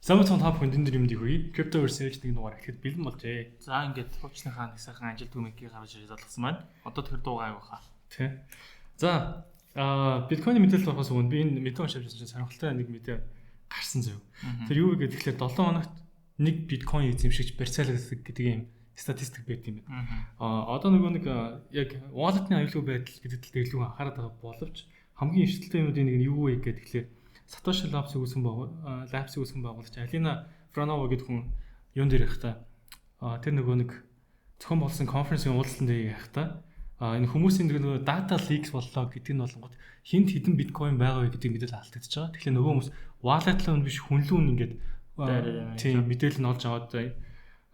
Самцон та бүхэнд энэ юмдыг хөөе. Cryptoverse нэг дугаар ихэд бэлэн болжээ. За ингээд хуучныхаа нэг сайхан ажил түмэгийг гаргаж ирээд болгосон байна. Одоо тэр дуугаа аяг баха. Тэ. За биткойн мэдээлэл болохоос өмнө би энэ мэдээ уншиж байсан чинь сонирхолтой нэг мэдээ гарсан заяа. Тэр юу вэ гэхээр 7 хоногт нэг биткойн эзэмшигч барьцаалагддаг гэдэг юм статистик байт юм байна. Одоо нөгөө нэг яг wallet-ны аюулгүй байдал гэдэг дээр илүү анхаарал тавих боловч хамгийн эрсдэлтэй юмнуудын нэг нь юу вэ гэдэг тэгэхээр Satoshi Labs үүсгэн байгуулагч Alina Franova гэдэг хүн юун дээр явах та тэр нөгөө нэг зохион болсон конференцийн уулзалтанд явах та энэ хүмүүсийн нөгөө data leaks боллоо гэдэг нь болонгот хинт хідэн биткойн байгаа вэ гэдэг мэдээлэл алдагдчихж байгаа. Тэгэхээр нөгөө хүмүүс wallet-ын биш хүнлүүн ингээд тийм мэдээлэл нь олж аваад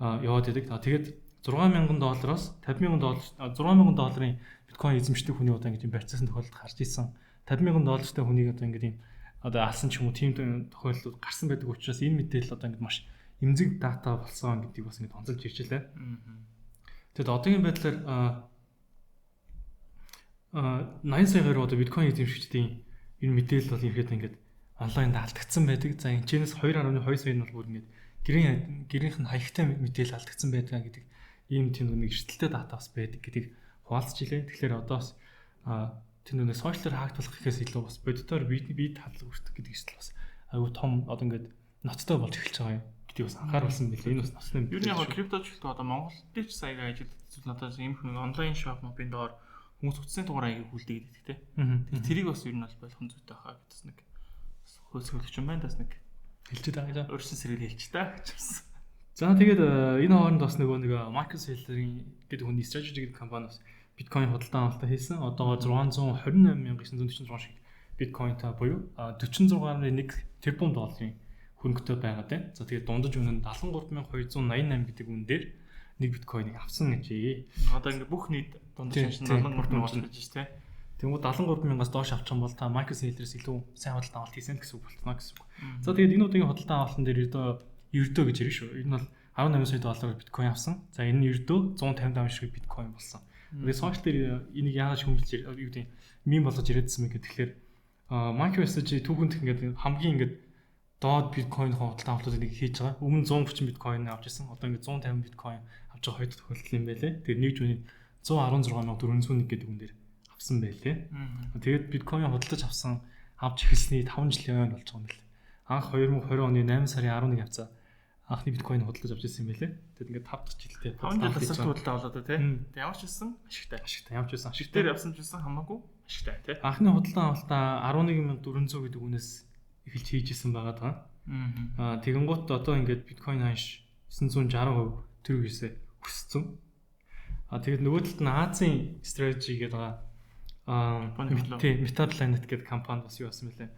яваад байдаг. Тэгээд $6,000-оос $50,000 биткойн эзэмшдэг хүний одоо ингээд барьцаасан тохиолдолд гарч ирсэн. $50,000-тай хүнийг одоо ингээд юм одоо алсан ч юм уу тийм тохиолдол гарсан байдаг учраас энэ мэдээлэл одоо ингээд маш эмзэг дата болсон гэдгийг бас ингээд онцолж иржээ. Тэгэд одоогийн байдлаар 80 саягаар одоо биткойн эзэмшигчдийн энэ мэдээлэл бол ихэд ингээд онлайнд алдагдсан байдаг. За энэ чэнэс 2.2 сая нь бол бүр ингээд гэрийнх нь хаягтай мэдээлэл алдагдсан байдаг гэдэг ийм тийм нэг эрсдэлтэй дата бас байдаг гэдгийг хуваалцж илээ. Тэгэхээр одоо бас тэр нэг сошиалар хаагдлах гэхээс илүү бас бодитоор бие татлаг өртөх гэдэг эрсдэл бас аюу том одоо ингээд ноцтой болж эхэлж байгаа юм гэдгийг бас анхааруулсан билээ. Энэ бас ноцтой юм. Юу нэг крипточ гэхдээ одоо Монголд ч сая ажилладаг зүйл надад ийм хүн онлайн шоп мобын доор хүмүүс утасны дугаар аягийг хүлдээгээд идэх те. Тэрийг бас ер нь бол болгон зүйтэй хаа гэдээс нэг хөөсгөлч юм байна даас нэг хэлчихэд байгаа. Өөрсөн сэрэл хэлч та гэж байна. За тэгээд энэ хооронд бас нөгөө нэг Marcus Saylor-ийн гэдэг хүний strategy гэдэг компани бас биткойн худалдан авалтаа хийсэн. Одоо 628,946 шиг биткойнтай буюу 46.1 тэрбум долларын хөнгөтэй байгаа дээ. За тэгээд дундаж үнэ нь 73,288 гэдэг үн дээр нэг биткойныг авсан гэжээ. Одоо ингээд бүх нийт дундаж шин 73,000 болж байна шүү дээ. Тэгвэл 73,000-аас доош авчих юм бол та Marcus Saylor-с илүү сайн худалдан авалт хийсэн гэсэн үг болтно гэсэн үг. За тэгээд энэ удаагийн худалдан авалтан дээр ердөө гэж ярина шүү. Энэ бол $18 сая биткойн авсан. За энэ нь ердөө 155 шиг биткойн болсон. Тэгээд сошиал дээр энийг яаж хүмүүжлж юу гэдэг мем болгож ирээдсэн мэй гэхээр MicroStrategy түүхэнд ингээд хамгийн ингээд доод биткойн худалдан авалтуудыг хийж байгаа. Өмнө 130 биткойн авч ирсэн. Одоо ингээд 150 биткойн авч байгаа хоёр тохиолдол юм байлээ. Тэгээд нэг жүний 116,401 гэдэг үн дээр авсан байлээ. Тэгээд биткойн худалдаж авч эхэлсний 5 жилийн болж байгаа юм байна. Анх 2020 оны 8 сарын 11 авцаа анхны биткойн худалдаж авч ирсэн юм байлээ. Тэгээд ингээд 5 дахь жилдээ 5 жил асар худалдаа болоод тий. Тэгээд ямар ч байсан ашигтай. Ямар ч байсан ашиг дээр явсан ч байсан хамаагүй ашигтай тий. Анхны худалдан авалтаа 11,400 гэдэг үнээс эхэлж хийж исэн байгаа даа. Тэгэнгუთ одоо ингээд биткойн ханш 960% тэр үеэсээ өссөн. Тэгээд нөгөө талд нь Азийн стратеги гэдэг Metaplanet гэдэг компани бас юу болсон мөлий.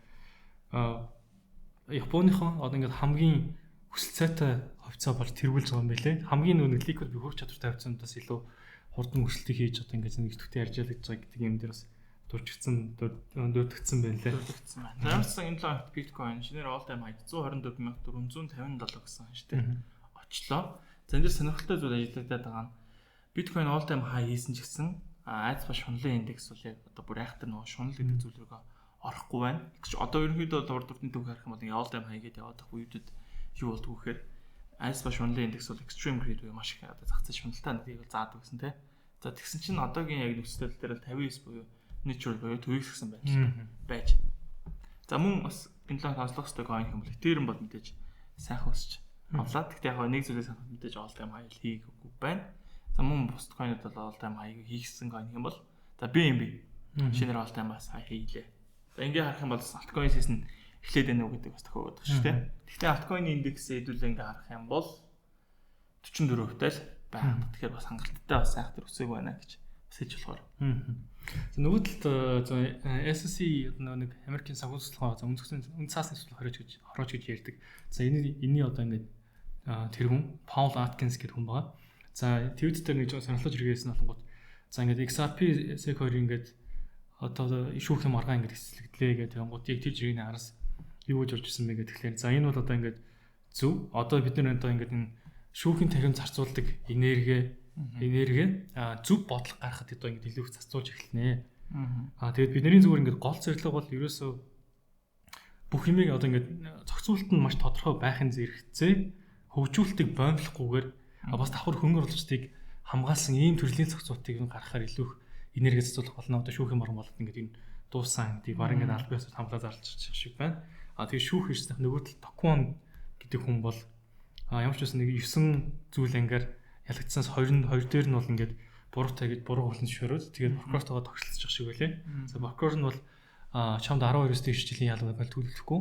Японыхон одоо ингээд хамгийн хүсэл цайтай хувьцаа болж тэргүүлж байгаа юм байлээ. Хамгийн нэг ликвид хөрч чадвартай хувьцаанаас илүү хурдан өсөлтийг хийж одоо ингээд нэг төвтэй аржаалж байгаа гэдэг юм дээр бас дурдчихсан байлээ. Зааварсан энэ лонт биткойн шинээр all time high 124,457 гэсэн шүү дээ. Очлоо. За энэ дэр сонирхолтой зүйл ажиллагдаад байгаа нь биткойн all time high хийсэн ч гэсэн айц ба шунлын индекс бол яг одоо бүр айхтар нөгөө шунал гэдэг зүйл рүү орохгүй байна. Гэвч одоо ерөнхийдөө урд урдны төв харах юм бол all time high гэдэг яваад байгаа үеүүдэд юу болдгоо гэхээр айц ба шунлын индекс бол extreme grade буюу маш их одоо зах зээл шуналтаа нэг бол заадаг гэсэн тий. За тэгсэн чинь одоогийн яг нөхцөл дээр л 59 буюу natural буюу төвийг гэсэн байж. За мөн бас энэ лонг онцлох хөстэй coin юм бол Ethereum бол мэдээж сайхан өсч авлаа. Гэхдээ яг нэг зүйлээс санах мэдээж all time high хийгээгүй байна. За мөн бус coin-ууд бол all time high хийгсэн coin юм бол за BNB шинээр all time high хийлээ. За ингээ харах юм бол altcoin season эхлээд байна уу гэдэг бас тохиогдож байна шүү дээ. Гэхдээ altcoin индекс хэдүүлээ ингээ харах юм бол 44%-тай л байна. Тэгэхээр бас хангалттай бас сайхтар өсөйг байна гэж бас хийж болохоор. Нөгөө талд SEC нэг Америкийн санхүү судалгаа үн цаасны судалгаа хорооч гэж ярьдаг. За энэний одоо ингээд тэр хүн Paul Atkins гэдэг хүн байгаа. За Twitter дээр нэг сонирхолтой хэрэгсэн болонгууд за ингээд XRP SEC-оор ингээд одоо ишүүх юм аргаа ингээд эсэлгэлээ гэдэг юм. Яг тэр жирийн араас юу гэж орж ирсэн бэ гэдэг. Тэгэхээр за энэ бол одоо ингээд зөв. Одоо бид нар одоо ингээд энэ шүүхийн тархинд зарцуулдаг энерги зөв бодлого гаргахад одоо ингэ илүү их зарцуулж эхэлнэ. Тэгээд бидний зүгээр ингэ гол зорилго бол ерөөсөө бүх юмыг одоо ингээд зохицуулалт нь маш тодорхой байхын зэрэгцээ хөгжүүлэлтийг боомлохгүйгээр бас давхар хөнгөр болцдыг хамгаалсан ийм төрлийн зохицуултыг гаргахаар илүү их энерги зохицуулах болно. Одоо шүүхийн баруун болоод ингээд энэ дууссан гэдэг баг ингээд аль биесээр хамлаа зарлчих шиг байна. Тэгээ шүүх ирснэх нөгөө тал Токвон гэдэг хүн бол ямар ч байсан нэг 9 зүйл ангиар ялагдсанаас 22 дээр нь бол ингээд буруутай гэж буруу хөлн зөвшөөрөөд тэгээд прокурортойгоо тогтолцож шиг байлээ. За прокурор нь бол чамд 12-оос дээш жилийн ялгаагаар төлөвлөхгүй.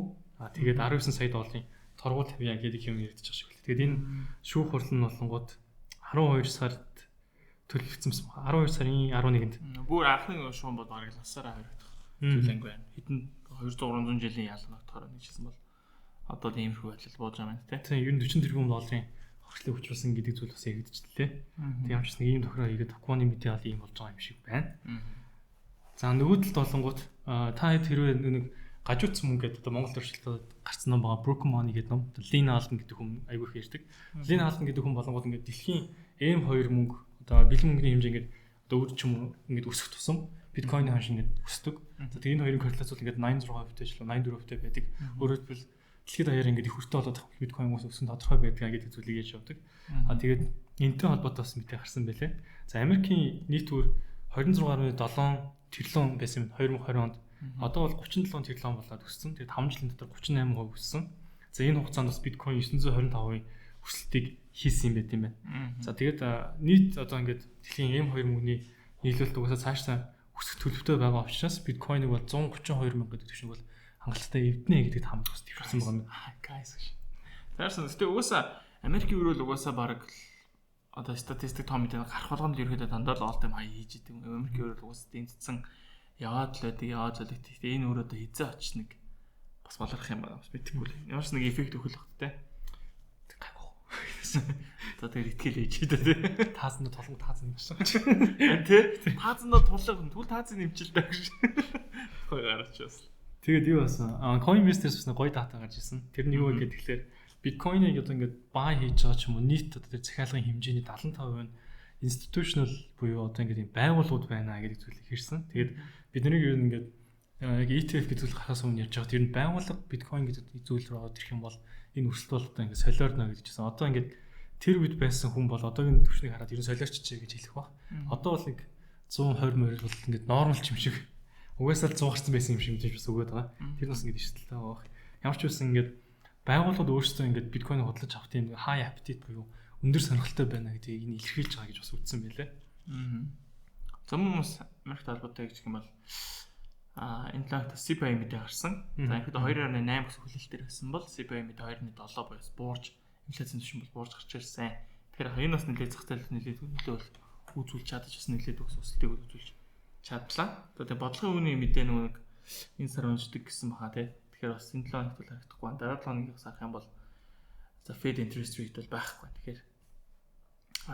Тэгээд 19 сая долларын торгуул тавья гэдэг юм ярьдчих шиг байлээ. Тэгээд энэ шүүх хурал нь болонгууд 12 сард төлөвлөсөн юм. 12 сарын 11-нд. Бүр анхны шугам бол бараг насаараа харагдах. Зүйлэнг байна. Хэдэн 200-300 жилийн ялгааг торно гэжсэн бол одоо тиймэрхүү байдлал бууж байгаа юм тий. Тийм ер нь 40 тэрбум долларын хөрчлөг учруулсан гэдэг зүйл бас яригдчихлээ. Тийм ч нэг ийм тохироо хийгээд Токвоны мэдээ бол ийм болж байгаа юм шиг байна. За нөгөө талд болонгууд та хэд хэрвээ нэг гажуудсан мөнгө гэдэг одоо Монгол төрчлөлтөд гарсан ном байгаа Broken Money гэдэг ном. Лин Аллен гэдэг хүн айгүй их ярьдаг. Лин Аллен гэдэг хүн болонгууд ингээд дэлхийн M2 мөнгө одоо бэлэн мөнгөний хэмжээ ингээд одоо өөр ч юм уу ингээд өсөх тусам биткойны ханш ингээд өсдөг. За тэгээ энэ хоёрын корреляцуул ингээд 86% ч 84% байдаг. Өөрөөр хэлбэл дэлхийд даяар ингээд их хүртэл болоод биткойн хүмүүс өссөн тодорхой байдаг гэдэг зүйлийг яаж явдаг. Тэгээд энэтэй холбоотой бас мэдээ гарсан байлээ. За Америкийн нийт төр 26.7 тэрлэн байсан юм 2020 онд. Одоо бол 37 тэрлэн болоод өссөн. Тэгээд 5 жилийн дотор 38% өссөн. За энэ хугацаанд бас биткойн 925%-ийн өсөлтийг хийсэн юм байт юм байна. За тэгээд нийт одоо ингээд дэлхийн M2 мөнгөний нийлүүлэлт угаасаа цаашдаа өсөх төлөвтэй байгаа учраас биткойныг бол 132 мянга гэдэг төвшөнд бол хангалттай эвднэ гэдэг хамт ус төвшөрсөн байгаа юм. Гайс гэж. Тэрсэн гэхдээ угаасаа Америкийн өрөөл угаасаа баг одоо статистик том мэдээ гарах болгонд ерөөдөө дандаа л all time high хийж идэв. Америкийн өрөөл угаасаа дэнцсэн яваад л байдаг. Гэхдээ энэ өрөөдөө хизээ очныг бас болорох юм байна. Бас мэдэхгүй л. Ямар ч нэг эффект өгөх л бах тэ. За тэр итгэл ээж дээ тэ. Таазны толгой таазны юмсан. Тэ. Таазны толгой тэгвэл таазны нэмчил даа гэж. Хой гараач бас. Тэгээд юу басан? Coinbase-с бас гоё дата гарч ирсэн. Тэр нь юу вэ гэхээр биткойныг одоо ингээд buy хийж байгаа ч юм уу нийт одоо тэр захиалгын хэмжээний 75% нь institutional буюу одоо ингээд юм байгууллагууд байна гэдэг зүйлийг хэлсэн. Тэгээд бидний ер нь ингээд яг ETF гэдэг зүйл гарахаас өмнө ярьж байгаа. Тэр нь байгууллага биткойн гэдэг зүйл рүү ороод ирэх юм бол энэ өсөлт бол одоо ингээд солиорно гэж хэлсэн. Одоо ингээд тэр үед байсан хүн бол одоогийн төвшнийг хараад ер нь солиорчжээ гэж хэлэх баг. Одоо бол нэг 120 морил бол ингээд нормал ч юм шиг угаасаа л 100 гарсан байсан юм шиг мэдээж бас өгöd байгаа. Тэр бас ингээд ишгэлтэй байгаа. Ямар ч байсан ингээд байгууллагууд өөрсдөө ингээд биткойныг хөдлөж авах тийм high appetite буюу өндөр сонирхолтой байна гэдгийг энэ илэрхийлж байгаа гэж бас үзсэн байлээ. Замун хүмүүс Америкт албатай гэж юм бол энэ талаар CPI мэдээ гарсан. За ихэд 2.8 гэсэн хүлээлтээр байсан бол CPI мэдээ 2.7 боёс буурж инфляцийн түвшин бол буурж гарч ирсэн. Тэгэхээр энэ бас нэлээд зах зээл нөлөөлөл үзүүлж чадаж бас нэлээд өсөлтийг үзүүлж чадлаа. Тэгээ бодлогын үний мэдээ нэг энэ сар уншдаг гэсэн баха тий. Тэгэхээр бас энэ 7 хоногт бол харагдахгүй байна. Дараа 7 хоногийг харах юм бол за Fed interest rate бол байхгүй. Тэгэхээр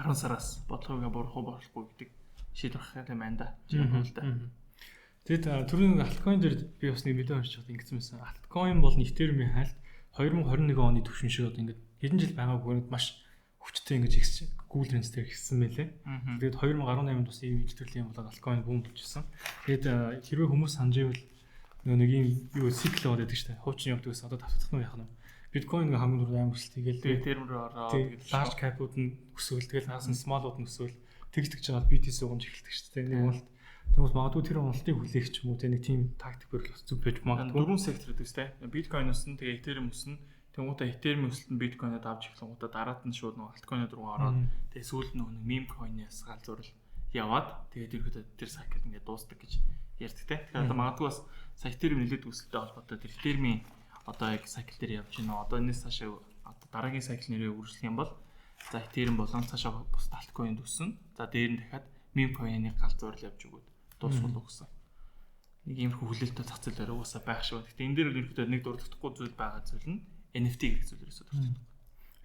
10 сараас бодлогыг буурах уу болохгүй гэдэг шийдвэр гаргах юм байна да. Тэгэд түрүүний альткойн дээр би бас нэг мэдээ уншиж байгаад ингэсэн байсан. Альткойн бол нэг термийн хайлт 2021 оны түвшин шиг одоо ингээд хэдэн жил байгаагүй маш хүчтэй ингэж Google Trends дээр ихсэн байлээ. Тэгээд 2018-нд бас ийм төрлийн юм болоод альткойн бум болж ирсэн. Тэгээд хэрвээ хүмүүс санаж ивэл нэг ийм юу цикл болоод байдаг шүү дээ. Хуучин явдаг гэсэн одоо тавтагдах нь яах нь. Биткойн ингээ хамгийн түрүү амар өсөлт хийгээл терм рүү ороод тэгээд large cap-ууд нь өсөөл тэгээд наас нь small-ууд нь өсөөл тэгж жагаад BTC угамж эхэлдэг шүү дээ. Нэг бол тэгмээс магадгүй тэр уналтыг хүлээх ч юм уу те нэг тийм тактик барил бас зүг байж магадгүй. Дөрвөн сектор гэдэг шүү дээ. Биткойн өснө тэгээд Ethereum өснө. Тэнгуудаа Ethereum өсөлт нь биткойнод авч эхлэнгуудаа дараад нь шууд нэг альткойнод руу ороод тэгээд сүүлд нь мем койноос галзуурал яваад тэгээд ирэхэд тэр cycle ингээд дуустдаг гэж ярьдаг те. Тэгэхээр одоо магадгүй бас Ethereum нэлээд өсөлттэй холбоотой тэр Ethereum-ийн одоо яг cycle дээр явж байна. Одоо энэс цаашаа одоо дараагийн cycle нэрээ үргэлжлэх юм бол за Ethereum болон цаашаа бус альткойнд өснө. За дээр нь дахиад мем койны галзуурал явж өгөөд дуусгал өгсөн. Нэг иймэрхүү хүлээлттэй зах зээл уусаа байх шиг байна. Гэхдээ энэ дээр ерөнхийдөө нэг дурддахгүй зүйл байгаа зүйл нь NFT гэх зүйлээс дурддаг.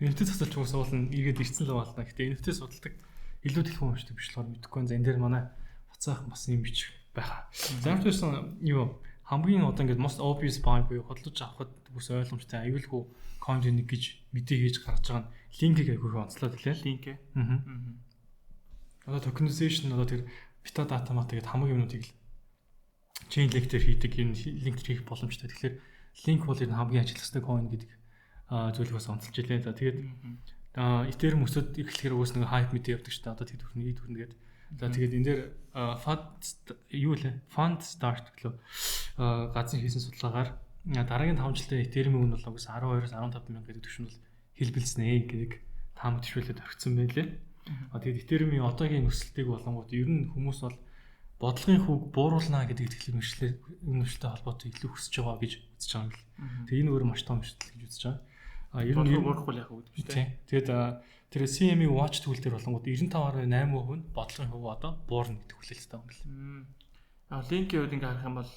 NFT зах зээл ч уусаа бол иргэд ирсэн л байна. Гэхдээ NFT судалдаг илүү дэлгүүр уншдаг биш болохоор мэдэхгүй. За энэ дээр манай буцаах бас юм бичих байхаа. Замд байсан юу хамгийн одоо ингээд most obvious buy буюу хөдлөж авахд бүс ойлгомжтой аюулгүй coin нэг гэж мэдээ хийж гаргаж байгаа нь линкийг айгүйх онцлоод хэлээ. Линк. Одоо tokenization одоо тэр metadata маа тэгээд хамаг юмнуудыг л chain link дээр хийдэг энэ link хийх боломжтой. Тэгэхээр Link бол энэ хамгийн ажиллах хэвээр coin гэдэг зүйлийг бас онцолж илээ. За тэгээд Ethereum өсөд ирэхлээр уус нэг hype мэт явдаг шүү дээ. Одоо тэд хүрнэ гэдэг. За тэгээд энэ дээр fund start гэлөө газрын хийсэн судалгаагаар дараагийн 5 жилдээ Ethereum үн бол угс 12-15 мянга гэдэг түвшин бол хэлбэлцнэ гэдэг таамаг төшөөлөд орхисон байлээ. Тэгээд Ethereum-ийн одоогийн өсөлтийг болонгууд ер нь хүмүүс бол бодлогын хүүг бууруулна гэдэг итгэлийг үнэмшилтэй холбоотой илүү хүсэж байгаа гэж үзэж байгаа юм бэл. Тэгээд энэ өөр маш том өсөлт гэж үзэж байгаа. Ер нь бууруулахгүй яах вэ гэдэг чинь. Тэгээд тэр CME watch tool дээр болонгууд 95.8% нь бодлогын хувь одоо буурна гэдэг хүлээлттэй байна бэл. Линкийн хувьд ингээ харах юм бол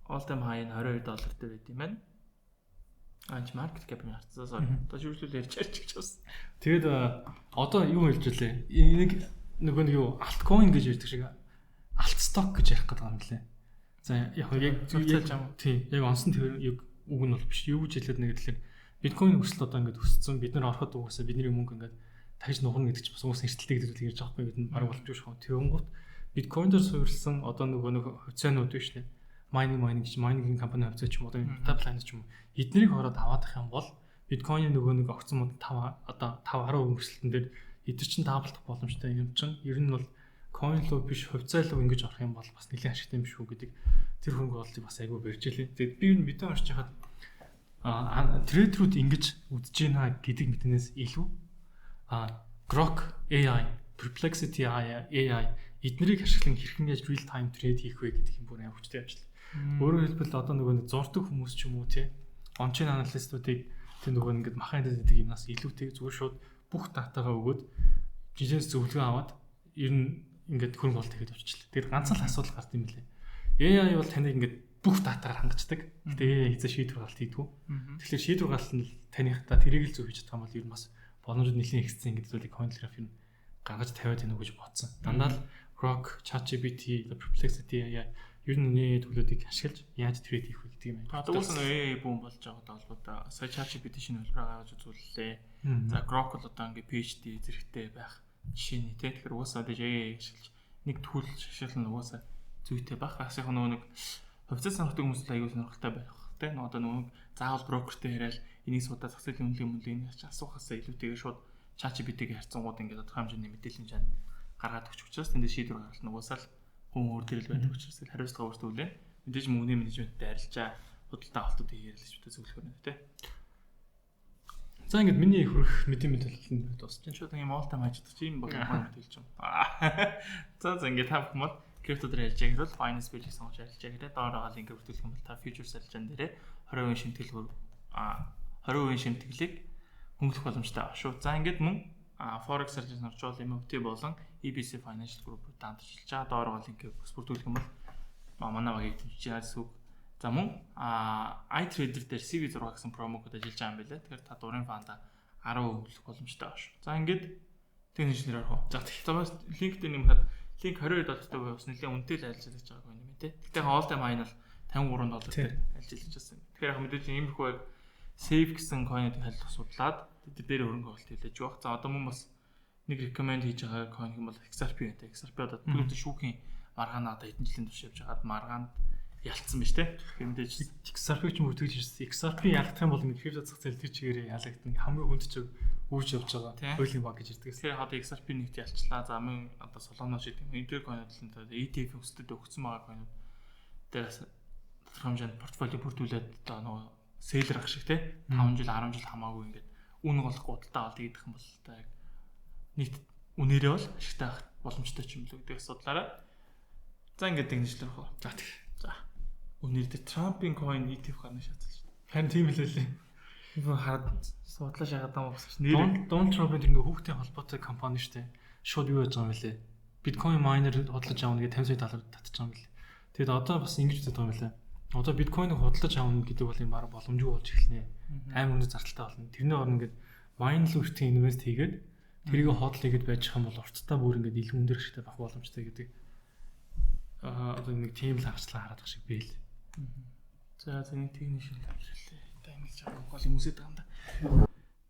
all time high нь $22 дээр байт юм байна. Анч market cap нь харцаасаа одоо шүүрлүүл ярьж гэж бас. Тэгээд одоо юу хэлж илээ? Нэг нөгөө нэг юу altcoin гэж ярьдаг шиг alt stock гэж ярих гэдэг юм лээ. За яг зөвцөлж юм. Тийм. Яг онсон тэр үг нь бол биш. Юу гэж хэлээд нэг тэгэхээр биткойн өсөлт одоо ингээд өссөн. Бид нар ороход угаасаа бидний мөнгө ингээд тагж нугна гэдэг чинь бас уус эрсдэлтэй гэдэг зүйл ярьж байгаа байхгүй бид нар баг болж шүү. Тэгэнгүүт биткойн дээр суурилсан одоо нөгөө хувьцаанууд биш нэ. Mining компани хувьцаа ч юм уу одоо Metaplanet ч юм уу эднэрийг ороод аваадах юм бол биткойны нөгөө нэг огцон мод 5-10% өсөлтөн дээр эдгээр чинь даблдах боломжтой юм чинь ер нь бол coin лөө биш хувьцаа лөө ингэж орох юм бол бас нэлээд ашигтай юм шүү гэдэг тэр хөнгө боллыг бас айгүй барьж илээ. Тэгээд би мэдээ орж хахад трейдерүүд ингэж үдэж байна гэдэг мэднээс илүү Grok AI, Perplexity AI эднэрийг ашиглан хэрхэн яаж real time trade хийх вэ гэдэг юм бүр амар хүчтэй ажиллаа. Өөрөөр хэлбэл одоо нөгөө нэг зурдаг хүмүүс ч юм уу тий on-chain analyst-уудыг тэр нөгөө ингээд махын дэдэг юмнаас илүүтэй зүгээр шууд бүх датагаа өгөөд жижигс зөвлөгөө аваад ер нь ингээд хөрөнгө оруулалт хийгээд явчихлаа. Тэгэхээр ганц л асуудал гард юм лээ. AI бол таныг ингээд бүх датагаар хангацдаг. Гэтэ AI хэзээ шийдвэр гаргалт хийдгүү. Тэгэхээр шийдвэр гаргалт нь таныхтаа тэрийг л зөв хийж чадах юм бол ер нь бас боломжууд нэлээд ихсэн гэдэг зүйлийг CoinGraph нь гаргаж тавиад байна уу гэж бодсон. Дандаа л Grok, ChatGPT, Perplexity AI ер нь нэ төлөвлөлтийг ашиглаж яаж трейд хийх вэ гэдэг юм байна. Тэгвэл AI бүүн болж байгаа холбоотой сая ChatGPT шинэ хөлбөр гаргаж үзүүллээ. За Grok бол одоо ингээ PhD зэрэгтэй байх жишээний тий. Тэгэхээр уусаа дэж AI ашиглаж нэг төл шашаална уусаа зүйтэй байх. Асах нөгөө нэг хувьцаа сонирхдаг хүмүүс аягүй сонирхолтой байх тий. Одоо нөгөө заавал брокертэй яриад энийг судаа зах зээлийн үнэлгээ яаж асуухаасаа илүүтэйгээр шууд ChatGPT-г харьцангууд ингээ тодорхой хэмжээний мэдээллийн чанд гаргаад өгч учраас тэндээ шийдвэр гаргах нь уусаал хүн өөртөө л байдаг учраас хариуцлага өөртөө мэдээж мөнгөний менежменттэй арилжаа худалдаа авалтуудыг ярилж бүтээ зөвлөх юм тий. За ингээд миний хүрэх мэдээлэл дуусч чинь шууд юм all time ажиллаж ийм баг хэлж юм. За ингээд та бүхэн крипто дээр ярьж байгаа хэрэг finance page-ийг сонгож ажиллаж байгаа гэдэг доороо линк бүртгүүлэх юм бол та futures арилжаан дээрээ 20% шимтгэлгүй 20% шимтгэлийг хөнгөлөх боломжтой аа шүү. За ингээд мөн Forex арилжаан орчвол MFT болон EBC Financial Group-д хамт ажиллаж байгаа. Доороо линкийг бас бүртгүүлэх юм бол манай багийг дэмжиж байгаа зүг. За мөн iTrader дээр CV6 гэсэн промо код ажиллаж байгаа юм байна. Тэгэхээр та дурын фанда 10% хөнгөлөх боломжтой аа шүү. За ингээд техникчнэр орох. За тэгэхээр линк дээр нэмэхэд линк $22 буюу бас нэлээд үнэтэй л ажиллаж байгаа юм тий. Гэтэ all time high нь бол $53 дээр ажиллаж байсан. Тэгэхээр яг мэдээж иймэрхүү Safe гэсэн coin-ыг халих судлаад тэд дээр хөрөнгө оруулалт хийлээж байгаа. За одоо мөн бас нэг recommend хийж байгаа coin юм бол XRP гэдэг. XRP одоо түрүүний шүүхийн маргаанаа одоо хэдэн жилийн турш явж байгаад маргаанд ялцсан биз дээ. Тэгэхээр мэдээж XRP ч юм уу тэгж ирсэн. XRP ялгах юм бол нэг крипто зах зээл тэр чигээрээ ялагдана. Хамгийн хүнд ч үүж явж байгаа. Хуулийн баг гэж ирдэг. Тэгэхээр одоо XRP нэгт ялчлаа. За мөн одоо Solana шиг юм энэ coin-ууд л ETF өсдөд өгсөн байгаа coin-ууд дээрээс тодорхой хэмжээнд портфолио бүрдүүлээд одоо нөгөө сейлэр ах шиг те 5 жил 10 жил хамаагүй ингээд үн голохгүй худалдаа авалт хийх юм бол та яг нийт үнээрээ бол ашигтай авах боломжтой ч юм л гэдэг асуудлаараа за ингээд тэгнэжлэр хоо. За тэг. За үнээр дээр Trump-ийн coin ETF гарна шатсан шүү. Харин тийм л байлээ. Юу хараад судлаа шагаад байгаа юм байна. Donald Trump-ийн тэр нэг хүүхдийн холбоотой компани шүү дээ. Шууд юу яаж байгаа юм бэлээ. Bitcoin miner худалдаж авах нэг $50 татчих байгаа юм бэлээ. Тэгэд одоо бас ингэж үздэг юм бэлээ. Одоо биткойныг худалдаж авах гэдэг бол энэ баг боломжгүй болж эхэлнэ. Амар өндөр зардалтай болно. Тэрний орн ингээд mine руу өртөө инвест хийгээд тэрийг hodl хийгээд байж байгаа бол уртдаа бүр ингээд илүү өндөр хэрэгтэй байх боломжтой гэдэг. Одоо нэг тийм л харцлаа хараад байгаа шиг бэ л. За нэг техник шил тавьчихлаа. Одоо ингэж байгаа гол юм үсэт байгаа юм да.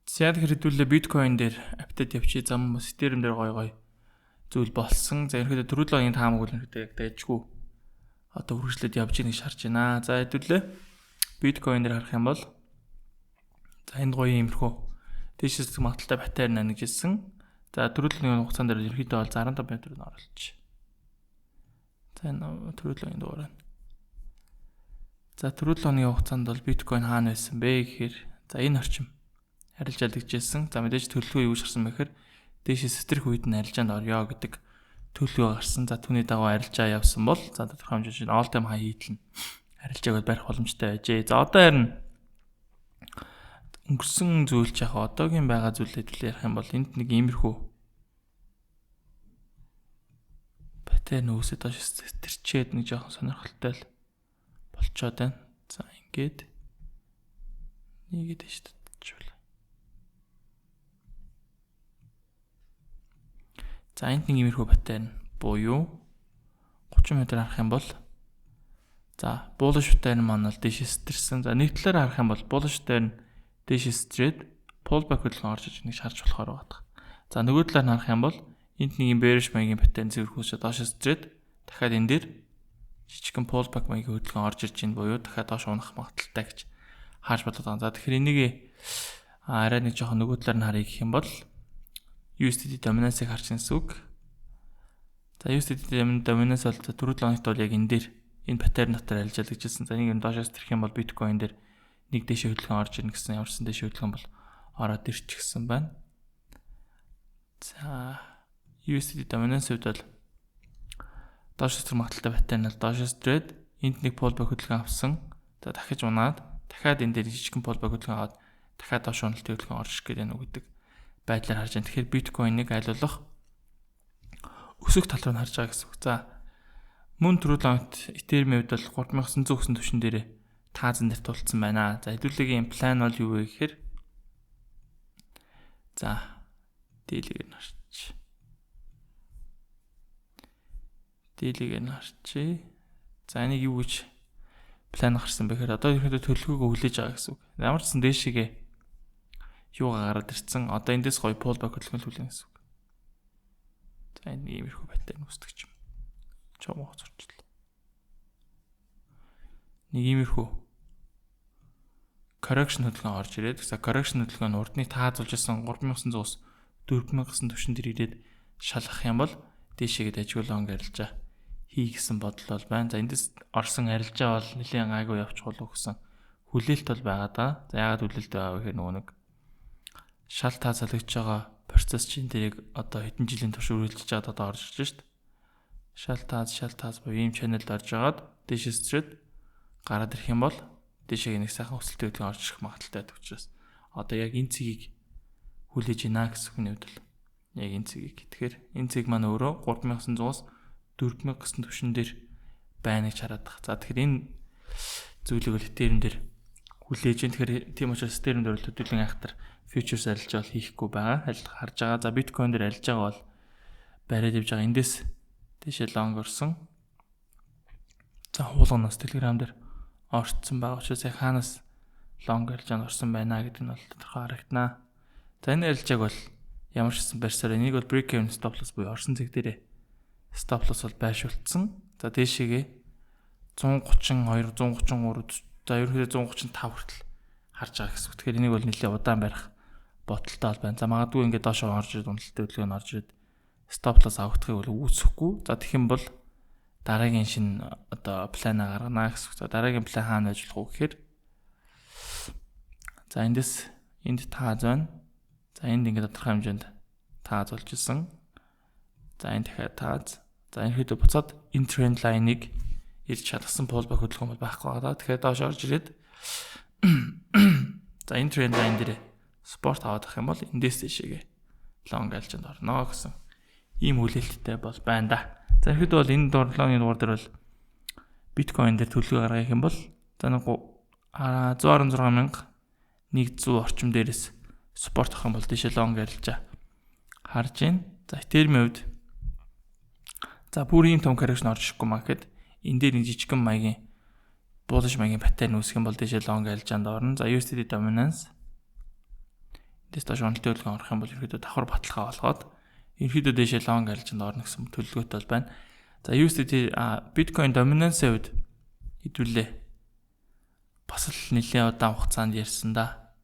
За тэгэхээр хэдүүлээ биткойн дээр апдейт явчих. Зам бас Ethereum дээр гой зүйл болсон. За ерөөдөө төрүүлгийн таамаг үл ерөөдөө яг дайжгүй одоо үргэлжлээд явж байгааг шарж байна. За хэдүүлээ Bitcoin дээр харах юм бол за энэ гоё иймэрхүү дээшээс магталтай паттерн нэгжсэн. За төрөлхтний хугацаанд дээр ерөнхийдөө бол 65 метрээр оруулж. За энэ төрөлхтний дугаар байна. За төрөлхтний хугацаанд бол биткойн хаана байсан бэ гэхээр за энэ орчим арилжаалж ирсэн. За мэдээж төлөвлөгөө юу гарсан бэ гэхээр дээшээс стрэх үед нь арилжаанд орё гэдэг төлөвлөгөө гарсан. За түүний дагуу арилжаа явсан бол за тодорхой хэмжээний all time high хийлэн арилжааг барих боломжтой байжээ. За одоо харин өнгөрсөн зүйл ч яг одоогийн байгаа зүйлээ ярих юм бол энд нэг иймэрхүү паттерн үүсэж доош сэтэрчээд нэг жоохон сонирхолтой л болцоод байна. За ингээд нэгэд шүү дээ. За энд нэг иймэрхүү паттерн буюу 30 м харах юм бол за bullish pattern маань бол дээшээс сэтэрсэн. За нэг талаар харах юм бол bullish pattern дээшээс стрээд pullback хөдөлгөөн орж иж нэг шарж болохоор байгаа. За нөгөө талаар нь харах юм бол энд нэг юм bearish маягийн паттерн зэвэрхүүсээ доошоо стрээд дахиад энэ дээр жижигхэн pullback маягийн хөдөлгөөн орж ирж ийн буюу дахиад доош унах магадaltaй гэж хааж бодоод байгаа. За тэгэхээр энийг арай нэг жоохон нөгөө талаар нь харъя гэх юм бол USDT dominance-ыг харж байгаа гэсэн үг. За USDT dominance бол түрүү 7 хоногт бол яг энэ дээр энэ паттерн дотор арилжаалж ирсэн. За нэг юм доошоо стрэх юм бол биткойн дээр нэг дэшээ хөдөлгөөн орж ирнэ гэсэн ямарсан дэшээ хөдөлгөөн бол ороод ирчихсэн байна. За USDT dominance үед бол доошоо стрэх магадaltaй паттерн бол доошоо стрээд энд нэг pullback хөдөлгөөн авсан. За дахиж унаад дахиад энэ дээр жижигхэн pullback хөдөлгөөн аваад дахиад доош уналтын хөдөлгөөн орж ирэх гэдэг нь гэдэг байдлаар харж байна. Тэгэхээр биткойныг айлуулах өсөх тал руу харж байгаа гэсэн үг. За мөн түрүү лонт Ethereum-ийн хувьд бол 3990 түвшин дээр таазан дээр тулцсан байна. За хэдүүлгийн план бол юу вэ гэхээр за дийлийг нь харч. За энийг юу гэж план гарсан бэ гэхээр одоо ерөнхийдөө төлөвлөгөөгөө хүлээж байгаа гэсэн үг. Ямар ч сан дээшээгээ юугаа гараад ирсэн. Одоо эндээс гоё pullback хөдөлгөөн хүлээн гэсэн үг. За энэ иймэрхүү паттерн үүсдэг юм. Чамаа зурчлаа. Нэг иймэрхүү correction хөдөлгөөн орж ирээд за correction хөдөлгөөн урдны таазуулж исэн 3900-аас 4000 түвшин дээр ирээд шалгах юм бол дээшээгээд ажиглон арилжаа хий гэсэн бодол бол байна. За эндээс орсон арилжаа бол нэлийн гайгүй явчихвол гэсэн хүлээлт бол байгаа да. За яагаад хүлээлт байгаа вэ гэхээр нөгөө нэг шал таазалж байгаа процесс чинь тэрийг одоо хэдэн жилийн турш үргэлжлэж байгаа одоо орж ирж шít. Шал тааз буюу ийм channel орж агаад дээшээс зэрэг гараад ирэх юм бол дээшээ нэг сайхан өсөлттэй хөдөлгөөн орж ирэх магадaltaй байдаг учраас одоо яг энэ цэгийг хүлээж ийна гэсэн хүний хувьд л яг энэ цэгийг. Тэгэхээр энэ цэг маань өөрөө 3900-аас 4000 гэсэн түвшин дээр байна гэж хараад байгаа. За тэгэхээр энэ зүйлийг бол Ethereum дээр хүлээж ин тэгэхээр тийм учраас Ethereum дээр төдийлөн айхтар futures арилжаа бол хийхгүй байгаа. Харж байгаа. За Bitcoin дээр арилж байгаа бол бариад явж байгаа. Эндээс тийшээ long орсон. За хуулганаас Telegram дээр орцсон байгаа учраас яг хаанаас long арилжаанд орсон байна гэдэг нь бол тодорхой харагдана. За энэ арилжааг бол ямар ч гэсэн барьсаар энийг бол break even stop loss буюу орсон цэг дээрээ stop loss бол байршуулсан. За дээшээгээ 132, 133, за ерөнхийдөө 135 хүртэл харж байгаа гэсэн. Тэгэхээр энийг бол нэлээд удаан барих бодолтой бол байна. За магадгүй ингээд доошоо орж ирээд уналттай хөдөлгөөн орж ирээд stop loss авахдахыг бол үүсэхгүй. За тэгэх юм бол дараагийн шинэ одоо плана гаргана гэсэн. За дараагийн план хаана байж болох вэ гэхээр за энд тааз байна. За энд ингээд тодорхой хэмжээнд тааз болж исэн. За энэ дахиад тааз. За энэ хэд буцаад энэ trend line-ыг ирж чадсан pullback хөдөлгөөн бол байхгүй байгаа. Тэгэхээр доош орж ирээд за энэ trend line дээр support аваад авах юм бол эндээс дэшегээ long алжинд орно гэсэн ийм хүлээлттэй бол байна да. За ихэд бол энэ дурлалын дугаар дээр бол биткойн дээр төлөвлөгөө гаргах юм бол за нэг 116100 орчим дээрээс support авах юм бол дэшээ long алжаа харж байна. За Ethereum-ийн хувьд за бүр ийм том correction орж ирэхгүй маркет энэ дээр нэг жижигхэн маягийн bullish маягийн паттерн үүсгэх юм бол дэшээ long алжаанд орно. За USDT dominance дэс доош уналтын хөдөлгөөн орох юм бол ерөөдөө давхар баталгаа болгоод ерөөдөө дэшээ long алжаанд орно гэсэн төлөвлөгөөтэй бол байна. За USDT Bitcoin dominance-ийн хувьд хэдүүлээ бас л нэлээд удаан хугацаанд ярьсан да.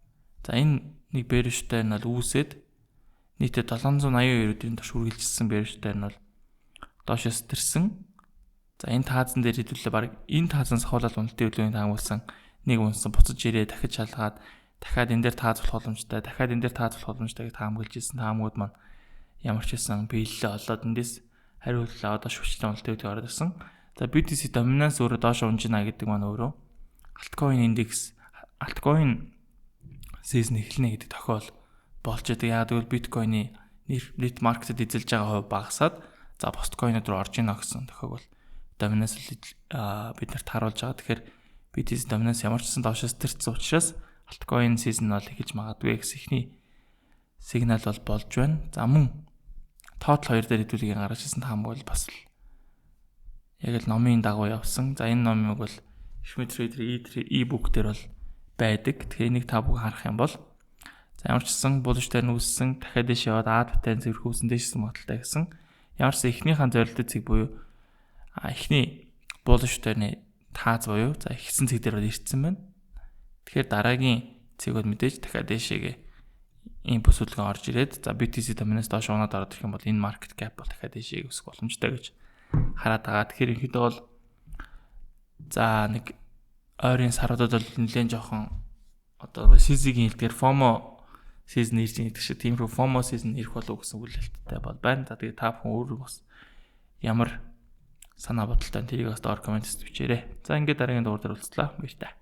За энэ нэг bearish-тай нь бол үүсээд нийтдээ 782-ийн турш үргэлжилсэн bearish-тай нь бол доошоос тэрсэн. За энэ таазан дээр хэдүүлээ баг энэ таазан сахуулаад уналтын хөдөлгөөний таамагласан нэг унсан буцаж ирээ дахиж шалгаад дахиад энэ дээр тааз болох боломжтой, дахиад энэ дээр тааз болох боломжтой гэж таамаглаж ирсэн таамагуд маань ямар ч байсан биелэлээ олоод эндээс хариуллаа одоо шүвчлэн уналтын хөдөлгөөн ороод ирсэн. За BTC доминанс өөрөө доош унжина гэдэг маань өөрөө альткойн индекс альткойн season эхэлнэ гэдэг тохиол болж байгаа. Яг тэгвэл биткойны net market-д эзэлж байгаа хувь багасаад за бусд койнууд руу орж ийнэ гэсэн тохиог бол доминанс бид нарт харуулж байгаа. Тэгэхээр BTC доминанс ямар ч гэсэн доошоос тэрцсэн учраас альткойн season бол эхэлж магадгүй гэсэн ихний сигнал бол болж байна. За мөн тоотл 2 дээр хэдүүлгийг гаргаж ирсэн таамаг бол бас л яг л номын дагуу явсан. За энэ номыг бол Schmidt Trader e-book дээр бол байдаг. Тэгэхээр энийг та бүгд харах юм бол за ямар ч гэсэн булш дээр нь үүссэн дахиад дэш яваад ад битэн зэрхүүсэн дэшсэн магадaltaй гэсэн. Ямар ч эхнийхэн зорилттой цэг буюу эхний булш дээр нь тааз буюу за ихсэн цэг дээр бол ирсэн байна. Тэгэхээр дараагийн цэгүүд мэдээж дахиад дэшээгээ ийм бүсүүлгэн орж ирээд за BTC доминанс доош унаад ороод ирэх юм бол энэ market cap бол дахиад дэшээг өсөх боломжтой гэж хараад байгаа. Тэгэхээр ерөнхийдөө бол за нэг ойрын саруудад бол нэлээд жоохон одоо season-ийн хэлдгээр FOMO season ирж байгаа гэдэг шиг тийм FOMO season ирэх болов гэсэн хүлээлттэй бол байна. За тэгээ та бүхэн өөрөө бас ямар санаа бодолтой тэрийг бас доор комментт бичээрэй. За ингээд дараагийн дугаар дээр уулзлаа. Баярлалаа.